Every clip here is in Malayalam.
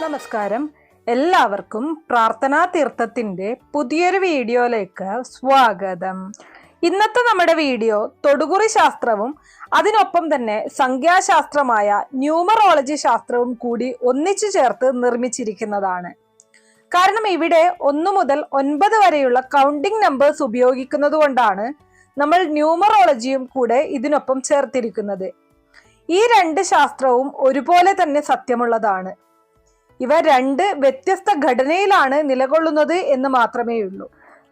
നമസ്കാരം. എല്ലാവർക്കും പ്രാർത്ഥനാ തീർത്ഥത്തിന്റെ പുതിയൊരു വീഡിയോയിലേക്ക് സ്വാഗതം. ഇന്നത്തെ നമ്മുടെ വീഡിയോ തൊടുകുറി ശാസ്ത്രവും അതിനൊപ്പം തന്നെ സംഖ്യാശാസ്ത്രമായ ന്യൂമറോളജി ശാസ്ത്രവും കൂടി ഒന്നിച്ചു ചേർത്ത് നിർമ്മിച്ചിരിക്കുന്നതാണ്. കാരണം ഇവിടെ 1 മുതൽ 9 വരെയുള്ള കൗണ്ടിംഗ് നമ്പേഴ്സ് ഉപയോഗിക്കുന്നത് കൊണ്ടാണ് നമ്മൾ ന്യൂമറോളജിയും കൂടെ ഇതിനൊപ്പം ചേർത്തിരിക്കുന്നത്. ഈ 2 ശാസ്ത്രവും ഒരുപോലെ തന്നെ സത്യമുള്ളതാണ്. ഇവ 2 വ്യത്യസ്ത ഘടനയിലാണ് നിലകൊള്ളുന്നത് എന്ന് മാത്രമേ ഉള്ളൂ.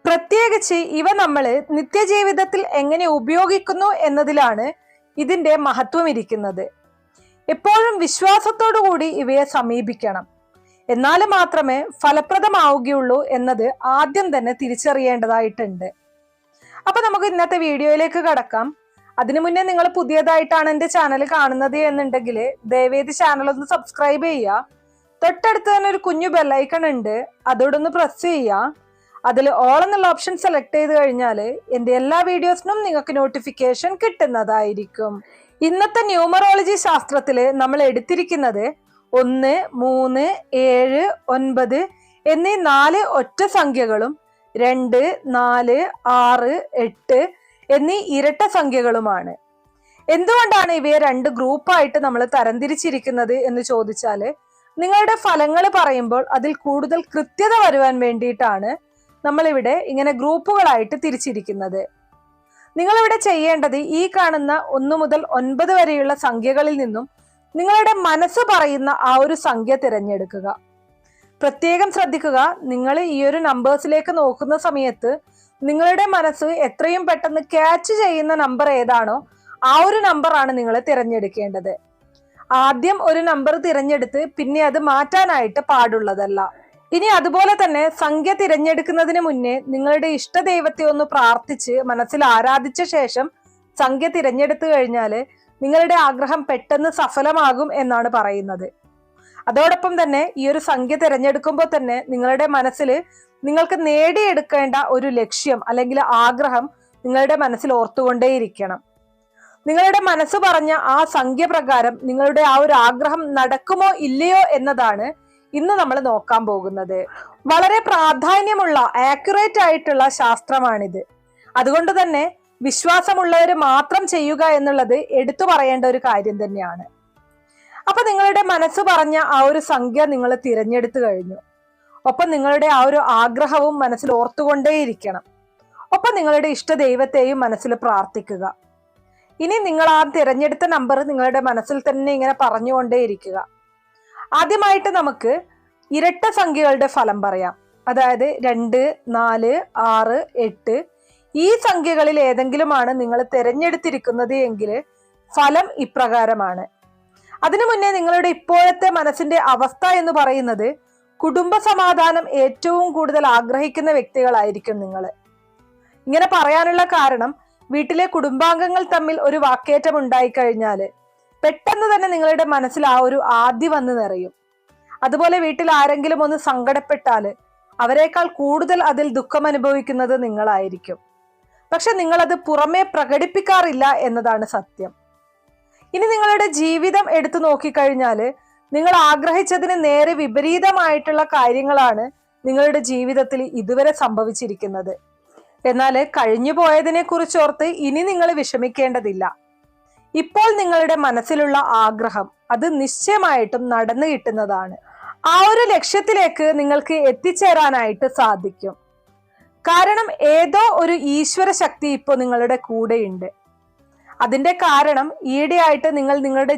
പ്രത്യേകിച്ച് ഇവ നമ്മൾ നിത്യജീവിതത്തിൽ എങ്ങനെ ഉപയോഗിക്കുന്നു എന്നതിലാണ് ഇതിന്റെ മഹത്വം ഇരിക്കുന്നത്. എപ്പോഴും വിശ്വാസത്തോടു കൂടി ഇവയെ സമീപിക്കണം, എന്നാൽ മാത്രമേ ഫലപ്രദമാവുകയുള്ളൂ എന്നത് ആദ്യം തന്നെ തിരിച്ചറിയേണ്ടതായിട്ടുണ്ട്. അപ്പൊ നമുക്ക് ഇന്നത്തെ വീഡിയോയിലേക്ക് കടക്കാം. അതിനു മുന്നേ നിങ്ങൾ പുതിയതായിട്ടാണ് എൻ്റെ ചാനൽ കാണുന്നത് എന്നുണ്ടെങ്കിൽ ദയവേദി ചാനൽ ഒന്ന് സബ്സ്ക്രൈബ് ചെയ്യുക. തൊട്ടടുത്ത് തന്നെ ഒരു കുഞ്ഞു ബെല്ലൈക്കൺ ഉണ്ട്, അതോടൊന്ന് പ്രസ് ചെയ്യുക. അതിൽ ഓൾ എന്നുള്ള ഓപ്ഷൻ സെലക്ട് ചെയ്ത് കഴിഞ്ഞാൽ എൻ്റെ എല്ലാ വീഡിയോസിനും നിങ്ങൾക്ക് നോട്ടിഫിക്കേഷൻ കിട്ടുന്നതായിരിക്കും. ഇന്നത്തെ ന്യൂമറോളജി ശാസ്ത്രത്തിൽ നമ്മൾ എടുത്തിരിക്കുന്നത് 1, 3, 7, 9 എന്നീ 4 ഒറ്റ സംഖ്യകളും 2, 4, 6, 8 എന്നീ ഇരട്ട സംഖ്യകളുമാണ്. എന്തുകൊണ്ടാണ് ഇവയെ 2 ഗ്രൂപ്പായിട്ട് നമ്മൾ തരംതിരിച്ചിരിക്കുന്നത് എന്ന് ചോദിച്ചാൽ, നിങ്ങളുടെ ഫലങ്ങൾ പറയുമ്പോൾ അതിൽ കൂടുതൽ കൃത്യത വരുവാൻ വേണ്ടിയിട്ടാണ് നമ്മളിവിടെ ഇങ്ങനെ ഗ്രൂപ്പുകളായിട്ട് തിരിച്ചിരിക്കുന്നത്. നിങ്ങളിവിടെ ചെയ്യേണ്ടത് ഈ കാണുന്ന 1 മുതൽ 9 വരെയുള്ള സംഖ്യകളിൽ നിന്നും നിങ്ങളുടെ മനസ്സ് പറയുന്ന ആ ഒരു സംഖ്യ തിരഞ്ഞെടുക്കുക. പ്രത്യേകം ശ്രദ്ധിക്കുക, നിങ്ങൾ ഈ ഒരു നമ്പേഴ്സിലേക്ക് നോക്കുന്ന സമയത്ത് നിങ്ങളുടെ മനസ്സ് എത്രയും പെട്ടെന്ന് ക്യാച്ച് ചെയ്യുന്ന നമ്പർ ഏതാണോ ആ ഒരു നമ്പറാണ് നിങ്ങൾ തിരഞ്ഞെടുക്കേണ്ടത്. ആദ്യം ഒരു നമ്പർ തിരഞ്ഞെടുത്ത് പിന്നെ അത് മാറ്റാനായിട്ട് പാടുള്ളതല്ല. ഇനി അതുപോലെ തന്നെ സംഖ്യ തിരഞ്ഞെടുക്കുന്നതിന് മുന്നേ നിങ്ങളുടെ ഇഷ്ടദൈവത്തെ ഒന്ന് പ്രാർത്ഥിച്ച് മനസ്സിൽ ആരാധിച്ച ശേഷം സംഖ്യ തിരഞ്ഞെടുത്തു കഴിഞ്ഞാൽ നിങ്ങളുടെ ആഗ്രഹം പെട്ടെന്ന് സഫലമാകും എന്നാണ് പറയുന്നത്. അതോടൊപ്പം തന്നെ ഈ ഒരു സംഖ്യ തിരഞ്ഞെടുക്കുമ്പോൾ തന്നെ നിങ്ങളുടെ മനസ്സിൽ നിങ്ങൾക്ക് നേടിയെടുക്കേണ്ട ഒരു ലക്ഷ്യം അല്ലെങ്കിൽ ആഗ്രഹം നിങ്ങളുടെ മനസ്സിൽ ഓർത്തുകൊണ്ടേയിരിക്കണം. നിങ്ങളുടെ മനസ്സ് പറഞ്ഞ ആ സംഖ്യ പ്രകാരം നിങ്ങളുടെ ആ ഒരു ആഗ്രഹം നടക്കുമോ ഇല്ലയോ എന്നതാണ് ഇന്ന് നമ്മൾ നോക്കാൻ പോകുന്നത്. വളരെ പ്രാധാന്യമുള്ള ആക്യുറേറ്റ് ആയിട്ടുള്ള ശാസ്ത്രമാണിത്. അതുകൊണ്ട് തന്നെ വിശ്വാസമുള്ളവർ മാത്രം ചെയ്യുക എന്നുള്ളത് എടുത്തു പറയേണ്ട ഒരു കാര്യം തന്നെയാണ്. അപ്പൊ നിങ്ങളുടെ മനസ്സ് പറഞ്ഞ ആ ഒരു സംഖ്യ നിങ്ങൾ തിരഞ്ഞെടുത്തു കഴിഞ്ഞു. ഒപ്പം നിങ്ങളുടെ ആ ഒരു ആഗ്രഹവും മനസ്സിൽ ഓർത്തുകൊണ്ടേയിരിക്കണം. ഒപ്പം നിങ്ങളുടെ ഇഷ്ട ദൈവത്തെയും മനസ്സിൽ പ്രാർത്ഥിക്കുക. ഇനി നിങ്ങൾ ആ തിരഞ്ഞെടുത്ത നമ്പർ നിങ്ങളുടെ മനസ്സിൽ തന്നെ ഇങ്ങനെ പറഞ്ഞുകൊണ്ടേയിരിക്കുക. ആദ്യമായിട്ട് നമുക്ക് ഇരട്ട സംഖ്യകളുടെ ഫലം പറയാം. അതായത് 2, 4, 6, 8 ഈ സംഖ്യകളിൽ ഏതെങ്കിലുമാണ് നിങ്ങൾ തിരഞ്ഞെടുത്തിരിക്കുന്നത് എങ്കിൽ ഫലം ഇപ്രകാരമാണ്. അതിനു മുന്നേ നിങ്ങളുടെ ഇപ്പോഴത്തെ മനസ്സിന്റെ അവസ്ഥ എന്ന് പറയുന്നത് കുടുംബ സമാധാനം ഏറ്റവും കൂടുതൽ ആഗ്രഹിക്കുന്ന വ്യക്തികളായിരിക്കും നിങ്ങൾ. ഇങ്ങനെ പറയാനുള്ള കാരണം, വീട്ടിലെ കുടുംബാംഗങ്ങൾ തമ്മിൽ ഒരു വാക്കേറ്റം ഉണ്ടായിക്കഴിഞ്ഞാൽ പെട്ടെന്ന് തന്നെ നിങ്ങളുടെ മനസ്സിൽ ആ ഒരു ആദി വന്ന് നിറയും. അതുപോലെ വീട്ടിൽ ആരെങ്കിലും ഒന്ന് സങ്കടപ്പെട്ടാൽ അവരെക്കാൾ കൂടുതൽ അതിൽ ദുഃഖം അനുഭവിക്കുന്നത് നിങ്ങളായിരിക്കും. പക്ഷെ നിങ്ങളത് പുറമെ പ്രകടിപ്പിക്കാറില്ല എന്നതാണ് സത്യം. ഇനി നിങ്ങളുടെ ജീവിതം എടുത്തു നോക്കിക്കഴിഞ്ഞാൽ നിങ്ങൾ ആഗ്രഹിച്ചതിന് നേരെ വിപരീതമായിട്ടുള്ള കാര്യങ്ങളാണ് നിങ്ങളുടെ ജീവിതത്തിൽ ഇതുവരെ സംഭവിച്ചിരിക്കുന്നത്. എന്നാൽ കഴിഞ്ഞു പോയതിനെ കുറിച്ചോർത്ത് ഇനി നിങ്ങൾ വിഷമിക്കേണ്ടതില്ല. ഇപ്പോൾ നിങ്ങളുടെ മനസ്സിലുള്ള ആഗ്രഹം അത് നിശ്ചയമായിട്ടും നടന്നു കിട്ടുന്നതാണ്. ആ ഒരു ലക്ഷ്യത്തിലേക്ക് നിങ്ങൾക്ക് എത്തിച്ചേരാനായിട്ട് സാധിക്കും. കാരണം ഏതോ ഒരു ഈശ്വര ശക്തി ഇപ്പോൾ നിങ്ങളുടെ കൂടെയുണ്ട്. അതിന്റെ കാരണം ഈയിടെയായിട്ട് നിങ്ങൾ നിങ്ങളുടെ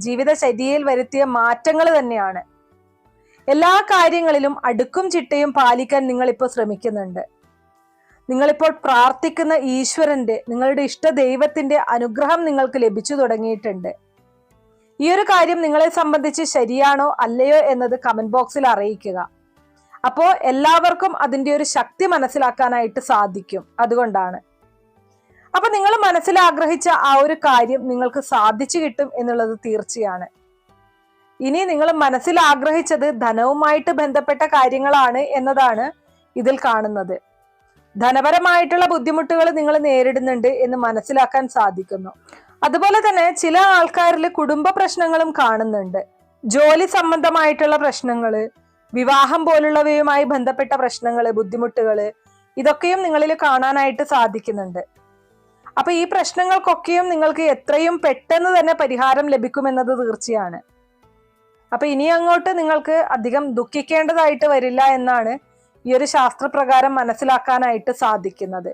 ജീവിതചര്യയിൽ വരുത്തിയ മാറ്റങ്ങൾ തന്നെയാണ്. എല്ലാ കാര്യങ്ങളിലും അടുക്കും ചിട്ടയും പാലിക്കാൻ നിങ്ങളിപ്പോൾ ശ്രമിക്കുന്നുണ്ട്. നിങ്ങളിപ്പോൾ പ്രാർത്ഥിക്കുന്ന ഈശ്വരന്റെ, നിങ്ങളുടെ ഇഷ്ട ദൈവത്തിന്റെ അനുഗ്രഹം നിങ്ങൾക്ക് ലഭിച്ചു തുടങ്ങിയിട്ടുണ്ട്. ഈ ഒരു കാര്യം നിങ്ങളെ സംബന്ധിച്ച് ശരിയാണോ അല്ലയോ എന്നത് കമന്റ് ബോക്സിൽ അറിയിക്കുക. അപ്പോൾ എല്ലാവർക്കും അതിന്റെ ഒരു ശക്തി മനസ്സിലാക്കാനായിട്ട് സാധിക്കും. അതുകൊണ്ടാണ്. അപ്പൊ നിങ്ങൾ മനസ്സിൽ ആഗ്രഹിച്ച ആ ഒരു കാര്യം നിങ്ങൾക്ക് സാധിച്ചു കിട്ടും എന്നുള്ളത് തീർച്ചയാണ്. ഇനി നിങ്ങൾ മനസ്സിൽ ആഗ്രഹിച്ചത് ധനവുമായിട്ട് ബന്ധപ്പെട്ട കാര്യങ്ങളാണ് എന്നതാണ് ഇതിൽ കാണുന്നത്. ധനപരമായിട്ടുള്ള ബുദ്ധിമുട്ടുകൾ നിങ്ങൾ നേരിടുന്നുണ്ട് എന്ന് മനസ്സിലാക്കാൻ സാധിക്കുന്നു. അതുപോലെ തന്നെ ചില ആൾക്കാരിൽ കുടുംബ പ്രശ്നങ്ങളും കാണുന്നുണ്ട്. ജോലി സംബന്ധമായിട്ടുള്ള പ്രശ്നങ്ങള്, വിവാഹം പോലുള്ളവയുമായി ബന്ധപ്പെട്ട പ്രശ്നങ്ങള്, ബുദ്ധിമുട്ടുകള്, ഇതൊക്കെയും നിങ്ങളിൽ കാണാനായിട്ട് സാധിക്കുന്നുണ്ട്. അപ്പൊ ഈ പ്രശ്നങ്ങൾക്കൊക്കെയും നിങ്ങൾക്ക് എത്രയും പെട്ടെന്ന് തന്നെ പരിഹാരം ലഭിക്കുമെന്നത് തീർച്ചയാണ്. അപ്പൊ ഇനി അങ്ങോട്ട് നിങ്ങൾക്ക് അധികം ദുഃഖിക്കേണ്ടതായിട്ട് വരില്ല എന്നാണ് ഈ ഒരു ശാസ്ത്രപ്രകാരം മനസ്സിലാക്കാനായിട്ട് സാധിക്കുന്നത്.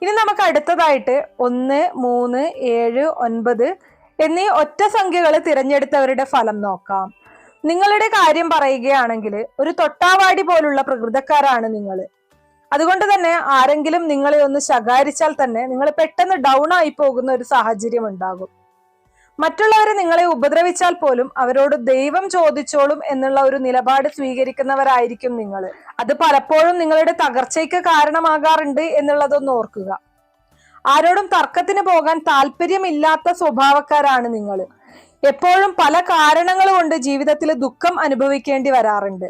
ഇനി നമുക്ക് അടുത്തതായിട്ട് 1, 3, 7, 9 എന്നീ ഒറ്റ സംഖ്യകൾ തിരഞ്ഞെടുത്തവരുടെ ഫലം നോക്കാം. നിങ്ങളുടെ കാര്യം പറയുകയാണെങ്കിൽ ഒരു തൊട്ടാവാടി പോലുള്ള പ്രകൃതക്കാരാണ് നിങ്ങൾ. അതുകൊണ്ട് തന്നെ ആരെങ്കിലും നിങ്ങളെ ഒന്ന് ശകാരിച്ചാൽ തന്നെ നിങ്ങൾ പെട്ടെന്ന് ഡൗൺ ആയി പോകുന്ന ഒരു സാഹചര്യം ഉണ്ടാകും. മറ്റുള്ളവരെ നിങ്ങളെ ഉപദ്രവിച്ചാൽ പോലും അവരോട് ദൈവം ചോദിച്ചോളും എന്നുള്ള ഒരു നിലപാട് സ്വീകരിക്കുന്നവരായിരിക്കും നിങ്ങൾ. അത് പലപ്പോഴും നിങ്ങളുടെ തകർച്ചയ്ക്ക് കാരണമാകാറുണ്ട് എന്നുള്ളതൊന്ന് ഓർക്കുക. ആരോടും തർക്കത്തിന് പോകാൻ താല്പര്യമില്ലാത്ത സ്വഭാവക്കാരാണ് നിങ്ങൾ. എപ്പോഴും പല കാരണങ്ങൾ കൊണ്ട് ജീവിതത്തിൽ ദുഃഖം അനുഭവിക്കേണ്ടി വരാറുണ്ട്.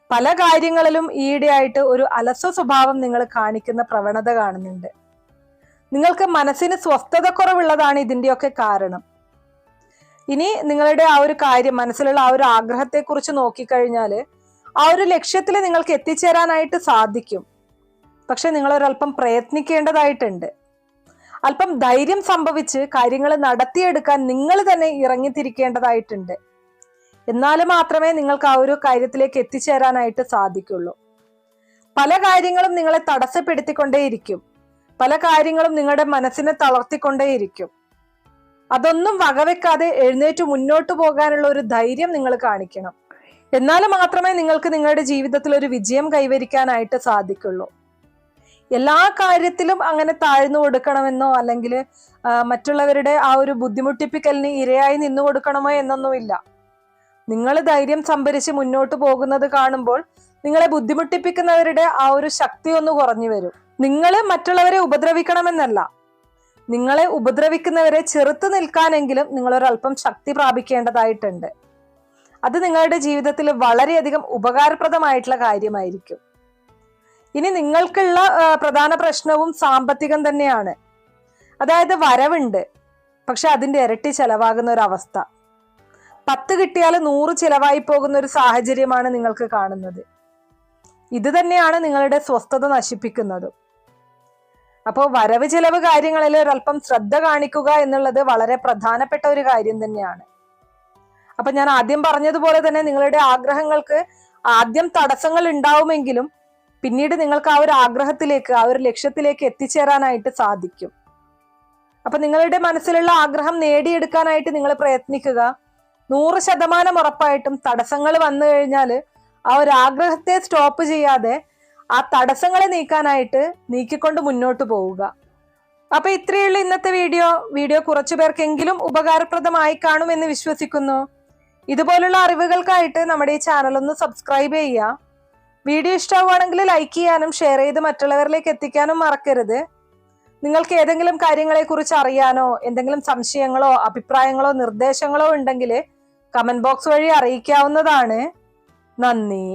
പല കാര്യങ്ങളിലും ഈയിടെയായിട്ട് ഒരു അലസ സ്വഭാവം നിങ്ങൾ കാണിക്കുന്ന പ്രവണത കാണുന്നുണ്ട്. നിങ്ങൾക്ക് മനസ്സിന് സ്വസ്ഥത കുറവുള്ളതാണ് ഇതിന്റെയൊക്കെ കാരണം. ഇനി നിങ്ങളുടെ ആ ഒരു കാര്യം, മനസ്സിലുള്ള ആ ഒരു ആഗ്രഹത്തെ കുറിച്ച് നോക്കിക്കഴിഞ്ഞാൽ ആ ഒരു ലക്ഷ്യത്തിൽ നിങ്ങൾക്ക് എത്തിച്ചേരാനായിട്ട് സാധിക്കും. പക്ഷെ നിങ്ങൾ ഒരല്പം പ്രയത്നിക്കേണ്ടതായിട്ടുണ്ട്. അല്പം ധൈര്യം സംഭവിച്ച് കാര്യങ്ങൾ നടത്തിയെടുക്കാൻ നിങ്ങൾ തന്നെ ഇറങ്ങിത്തിരിക്കേണ്ടതായിട്ടുണ്ട്. എന്നാൽ മാത്രമേ നിങ്ങൾക്ക് ആ ഒരു കാര്യത്തിലേക്ക് എത്തിച്ചേരാനായിട്ട് സാധിക്കുള്ളൂ. പല കാര്യങ്ങളും നിങ്ങളെ തടസ്സപ്പെടുത്തിക്കൊണ്ടേയിരിക്കും. പല കാര്യങ്ങളും നിങ്ങളുടെ മനസ്സിനെ തളർത്തിക്കൊണ്ടേയിരിക്കും. അതൊന്നും വകവെക്കാതെ എഴുന്നേറ്റ് മുന്നോട്ട് പോകാനുള്ള ഒരു ധൈര്യം നിങ്ങൾ കാണിക്കണം. എന്നാൽ മാത്രമേ നിങ്ങൾക്ക് നിങ്ങളുടെ ജീവിതത്തിൽ ഒരു വിജയം കൈവരിക്കാനായിട്ട് സാധിക്കുള്ളൂ. എല്ലാ കാര്യത്തിലും അങ്ങനെ താഴ്ന്നു കൊടുക്കണമെന്നോ അല്ലെങ്കിൽ മറ്റുള്ളവരുടെ ആ ഒരു ബുദ്ധിമുട്ടിപ്പിക്കലിന് ഇരയായി നിന്നു കൊടുക്കണമോ എന്നൊന്നുമില്ല. നിങ്ങൾ ധൈര്യം സംഭരിച്ച് മുന്നോട്ട് പോകുന്നത് കാണുമ്പോൾ നിങ്ങളെ ബുദ്ധിമുട്ടിപ്പിക്കുന്നവരുടെ ആ ഒരു ശക്തി ഒന്ന് കുറഞ്ഞു വരും. നിങ്ങൾ മറ്റുള്ളവരെ ഉപദ്രവിക്കണമെന്നല്ല, നിങ്ങളെ ഉപദ്രവിക്കുന്നവരെ ചെറുത്തു നിൽക്കാനെങ്കിലും നിങ്ങളൊരല്പം ശക്തി പ്രാപിക്കേണ്ടതായിട്ടുണ്ട്. അത് നിങ്ങളുടെ ജീവിതത്തിൽ വളരെയധികം ഉപകാരപ്രദമായിട്ടുള്ള കാര്യമായിരിക്കും. ഇനി നിങ്ങൾക്കുള്ള പ്രധാന പ്രശ്നവും സാമ്പത്തികം തന്നെയാണ്. അതായത് വരവുണ്ട്, പക്ഷെ അതിന്റെ ഇരട്ടി ചെലവാകുന്ന ഒരു അവസ്ഥ. 10 കിട്ടിയാൽ 100 ചിലവായി പോകുന്ന ഒരു സാഹചര്യമാണ് നിങ്ങൾക്ക് കാണുന്നത്. ഇത് തന്നെയാണ് നിങ്ങളുടെ സ്വസ്ഥത നശിപ്പിക്കുന്നത്. അപ്പോൾ വരവ് ചിലവ് കാര്യങ്ങളിൽ ഒരല്പം ശ്രദ്ധ കാണിക്കുക എന്നുള്ളത് വളരെ പ്രധാനപ്പെട്ട ഒരു കാര്യം തന്നെയാണ്. അപ്പൊ ഞാൻ ആദ്യം പറഞ്ഞതുപോലെ തന്നെ നിങ്ങളുടെ ആഗ്രഹങ്ങൾക്ക് ആദ്യം തടസ്സങ്ങൾ ഉണ്ടാവുമെങ്കിലും പിന്നീട് നിങ്ങൾക്ക് ആ ഒരു ആഗ്രഹത്തിലേക്ക്, ആ ഒരു ലക്ഷ്യത്തിലേക്ക് എത്തിച്ചേരാനായിട്ട് സാധിക്കും. അപ്പൊ നിങ്ങളുടെ മനസ്സിലുള്ള ആഗ്രഹം നേടിയെടുക്കാനായിട്ട് നിങ്ങൾ പ്രയത്നിക്കുക. 100% ഉറപ്പായിട്ടും തടസ്സങ്ങൾ വന്നു കഴിഞ്ഞാൽ ആ ഒരു ആഗ്രഹത്തെ സ്റ്റോപ്പ് ചെയ്യാതെ ആ തടസ്സങ്ങളെ നീക്കിക്കൊണ്ട് മുന്നോട്ട് പോവുക. അപ്പൊ ഇത്രയുള്ള ഇന്നത്തെ വീഡിയോ കുറച്ചു പേർക്കെങ്കിലും ഉപകാരപ്രദമായി കാണുമെന്ന് വിശ്വസിക്കുന്നു. ഇതുപോലുള്ള അറിവുകൾക്കായിട്ട് നമ്മുടെ ഈ ചാനൽ ഒന്ന് സബ്സ്ക്രൈബ് ചെയ്യുക. വീഡിയോ ഇഷ്ടമാവുകയാണെങ്കിൽ ലൈക്ക് ചെയ്യാനും ഷെയർ ചെയ്ത് മറ്റുള്ളവരിലേക്ക് എത്തിക്കാനും മറക്കരുത്. നിങ്ങൾക്ക് ഏതെങ്കിലും കാര്യങ്ങളെ കുറിച്ച് അറിയാനോ എന്തെങ്കിലും സംശയങ്ങളോ അഭിപ്രായങ്ങളോ നിർദ്ദേശങ്ങളോ ഉണ്ടെങ്കിൽ കമന്റ് ബോക്സ് വഴി അറിയിക്കാവുന്നതാണ്. നന്ദി.